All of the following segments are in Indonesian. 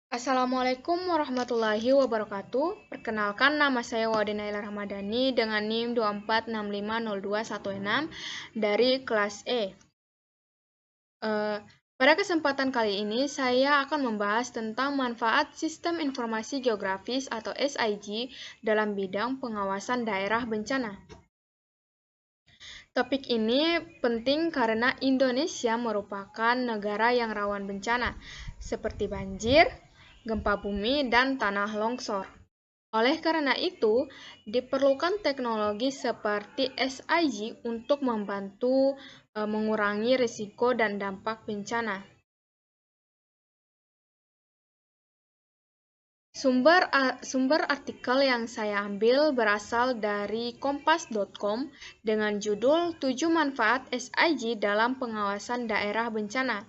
Assalamualaikum warahmatullahi wabarakatuh. Perkenalkan, nama saya Wadi Naila Ramadhani dengan NIM 246502116 dari kelas E. Pada kesempatan kali ini, saya akan membahas tentang manfaat Sistem Informasi Geografis atau SIG dalam bidang pengawasan daerah bencana. Topik ini penting karena Indonesia merupakan negara yang rawan bencana, seperti banjir, gempa bumi, dan tanah longsor. Oleh karena itu, diperlukan teknologi seperti SIG untuk membantu mengurangi risiko dan dampak bencana. Sumber artikel yang saya ambil berasal dari kompas.com dengan judul 7 manfaat SIG dalam pengawasan daerah bencana.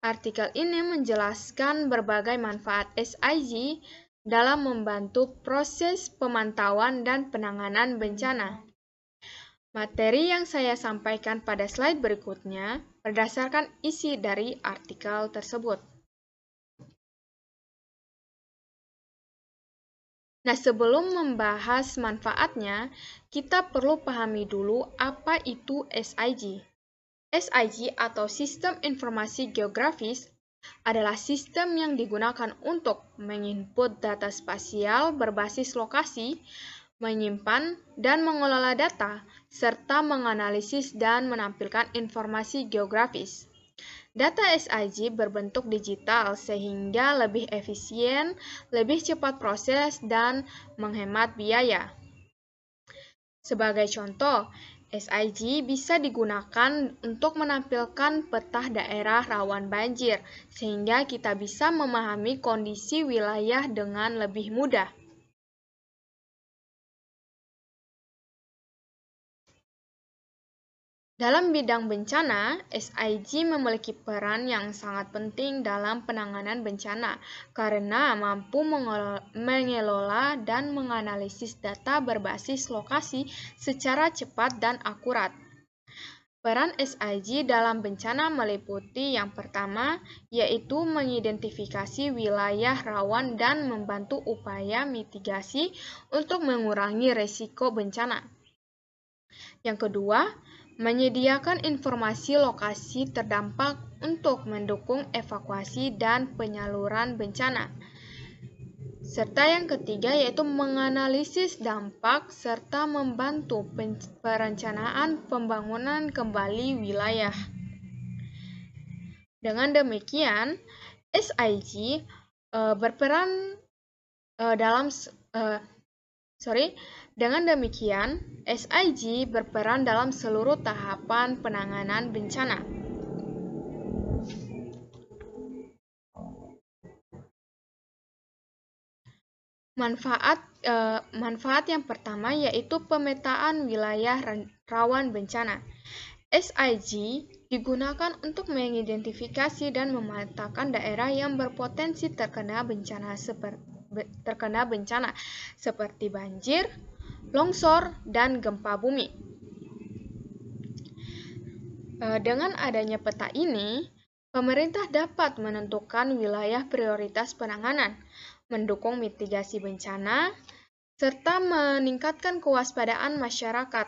Artikel ini menjelaskan berbagai manfaat SIG dalam membantu proses pemantauan dan penanganan bencana. Materi yang saya sampaikan pada slide berikutnya berdasarkan isi dari artikel tersebut. Nah, sebelum membahas manfaatnya, kita perlu pahami dulu apa itu SIG. SIG atau Sistem Informasi Geografis adalah sistem yang digunakan untuk menginput data spasial berbasis lokasi, menyimpan dan mengelola data, serta menganalisis dan menampilkan informasi geografis. Data SIG berbentuk digital sehingga lebih efisien, lebih cepat proses, dan menghemat biaya. Sebagai contoh, SIG bisa digunakan untuk menampilkan peta daerah rawan banjir, sehingga kita bisa memahami kondisi wilayah dengan lebih mudah. Dalam bidang bencana, SIG memiliki peran yang sangat penting dalam penanganan bencana karena mampu mengelola dan menganalisis data berbasis lokasi secara cepat dan akurat. Peran SIG dalam bencana meliputi yang pertama, yaitu mengidentifikasi wilayah rawan dan membantu upaya mitigasi untuk mengurangi risiko bencana. Yang kedua, menyediakan informasi lokasi terdampak untuk mendukung evakuasi dan penyaluran bencana. Serta yang ketiga yaitu menganalisis dampak serta membantu perencanaan pembangunan kembali wilayah. Dengan demikian, SIG berperan dalam SIG berperan dalam seluruh tahapan penanganan bencana. Manfaat yang pertama yaitu pemetaan wilayah rawan bencana. SIG digunakan untuk mengidentifikasi dan memetakan daerah yang berpotensi terkena bencana seperti banjir, longsor, dan gempa bumi. Dengan adanya peta ini, pemerintah dapat menentukan wilayah prioritas penanganan, mendukung mitigasi bencana, serta meningkatkan kewaspadaan masyarakat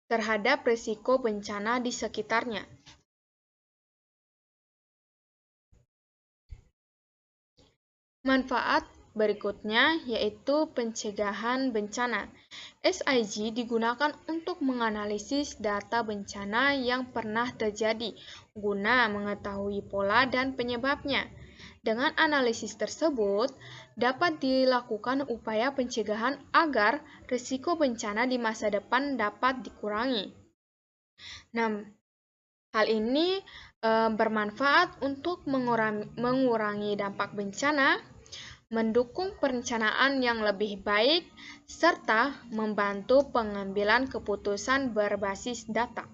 terhadap risiko bencana di sekitarnya. Manfaat berikutnya yaitu pencegahan bencana. SIG digunakan untuk menganalisis data bencana yang pernah terjadi guna mengetahui pola dan penyebabnya. Dengan analisis tersebut, dapat dilakukan upaya pencegahan agar risiko bencana di masa depan dapat dikurangi. Nah, hal ini bermanfaat untuk mengurangi dampak bencana, mendukung perencanaan yang lebih baik, serta membantu pengambilan keputusan berbasis data.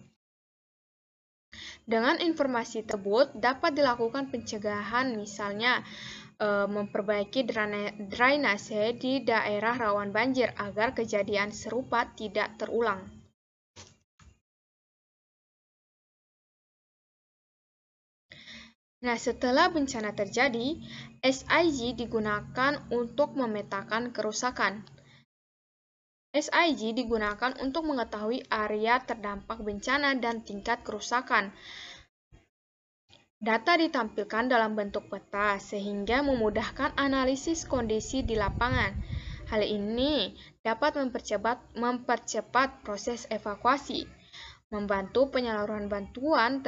Dengan informasi tersebut dapat dilakukan pencegahan, misalnya memperbaiki drainase di daerah rawan banjir agar kejadian serupa tidak terulang. Nah, setelah bencana terjadi, SIG digunakan untuk memetakan kerusakan. SIG digunakan untuk mengetahui area terdampak bencana dan tingkat kerusakan. Data ditampilkan dalam bentuk peta sehingga memudahkan analisis kondisi di lapangan. Hal ini dapat mempercepat proses evakuasi, membantu penyaluran bantuan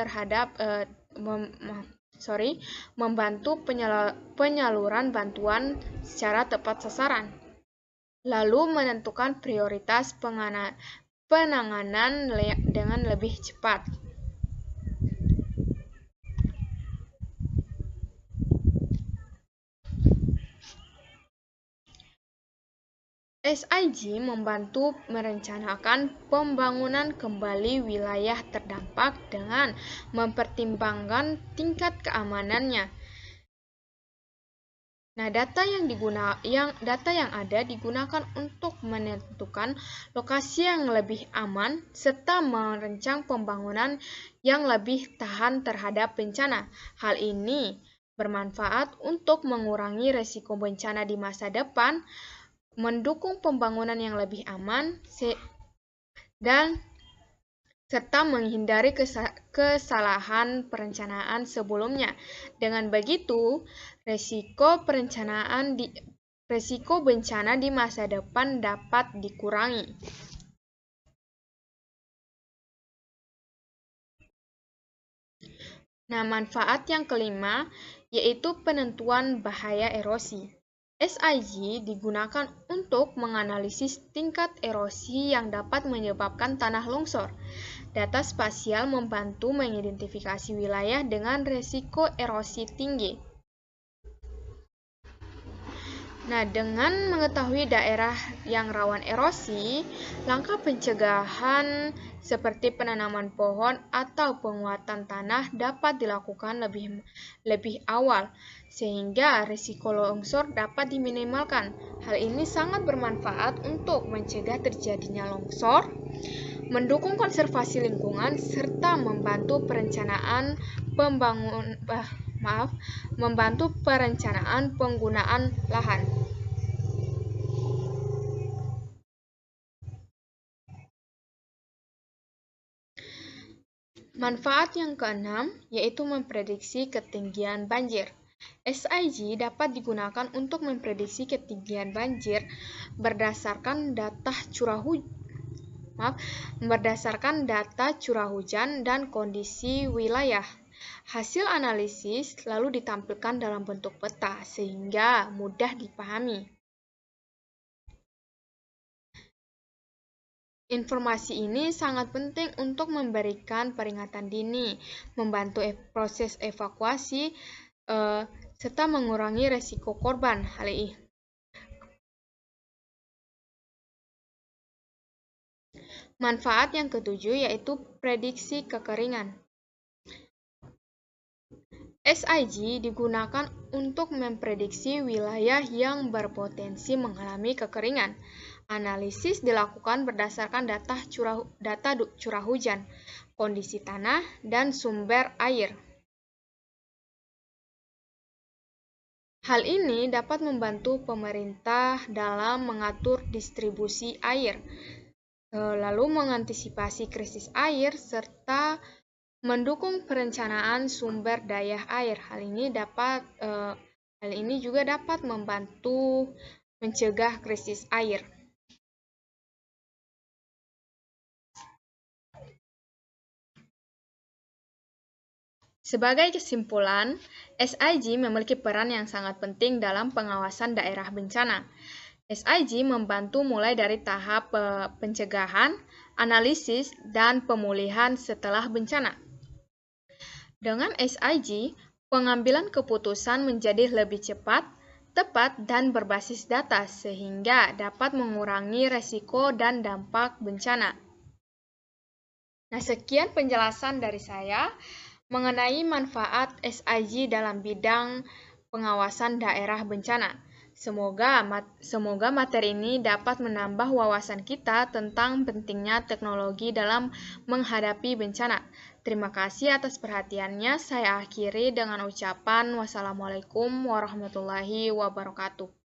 penyaluran bantuan secara tepat sasaran, lalu menentukan prioritas penanganan dengan lebih cepat. SIG membantu merencanakan pembangunan kembali wilayah terdampak dengan mempertimbangkan tingkat keamanannya. Nah, data yang ada digunakan untuk menentukan lokasi yang lebih aman serta merancang pembangunan yang lebih tahan terhadap bencana. Hal ini bermanfaat untuk mengurangi risiko bencana di masa depan, mendukung pembangunan yang lebih aman, serta menghindari kesalahan perencanaan sebelumnya. Dengan begitu, risiko bencana di masa depan dapat dikurangi. Nah, manfaat yang kelima yaitu penentuan bahaya erosi. SIG digunakan untuk menganalisis tingkat erosi yang dapat menyebabkan tanah longsor. Data spasial membantu mengidentifikasi wilayah dengan risiko erosi tinggi. Nah, dengan mengetahui daerah yang rawan erosi, langkah pencegahan seperti penanaman pohon atau penguatan tanah dapat dilakukan lebih awal, sehingga risiko longsor dapat diminimalkan. Hal ini sangat bermanfaat untuk mencegah terjadinya longsor, mendukung konservasi lingkungan, serta membantu perencanaan penggunaan lahan. Manfaat yang keenam yaitu memprediksi ketinggian banjir. SIG dapat digunakan untuk memprediksi ketinggian banjir berdasarkan data curah hujan dan kondisi wilayah. Hasil analisis lalu ditampilkan dalam bentuk peta sehingga mudah dipahami. Informasi ini sangat penting untuk memberikan peringatan dini, membantu proses evakuasi, serta mengurangi risiko korban. Hal ini. Manfaat yang ketujuh yaitu prediksi kekeringan. SIG digunakan untuk memprediksi wilayah yang berpotensi mengalami kekeringan. Analisis dilakukan berdasarkan data curah hujan, kondisi tanah, dan sumber air. Hal ini dapat membantu pemerintah dalam mengatur distribusi air, lalu mengantisipasi krisis air, serta mendukung perencanaan sumber daya air. Hal ini juga dapat membantu mencegah krisis air. Sebagai kesimpulan, SIG memiliki peran yang sangat penting dalam pengawasan daerah bencana. SIG membantu mulai dari tahap pencegahan, analisis, dan pemulihan setelah bencana. Dengan SIG, pengambilan keputusan menjadi lebih cepat, tepat, dan berbasis data sehingga dapat mengurangi risiko dan dampak bencana. Nah, sekian penjelasan dari saya mengenai manfaat SIG dalam bidang pengawasan daerah bencana. Semoga materi ini dapat menambah wawasan kita tentang pentingnya teknologi dalam menghadapi bencana. Terima kasih atas perhatiannya. Saya akhiri dengan ucapan wassalamualaikum warahmatullahi wabarakatuh.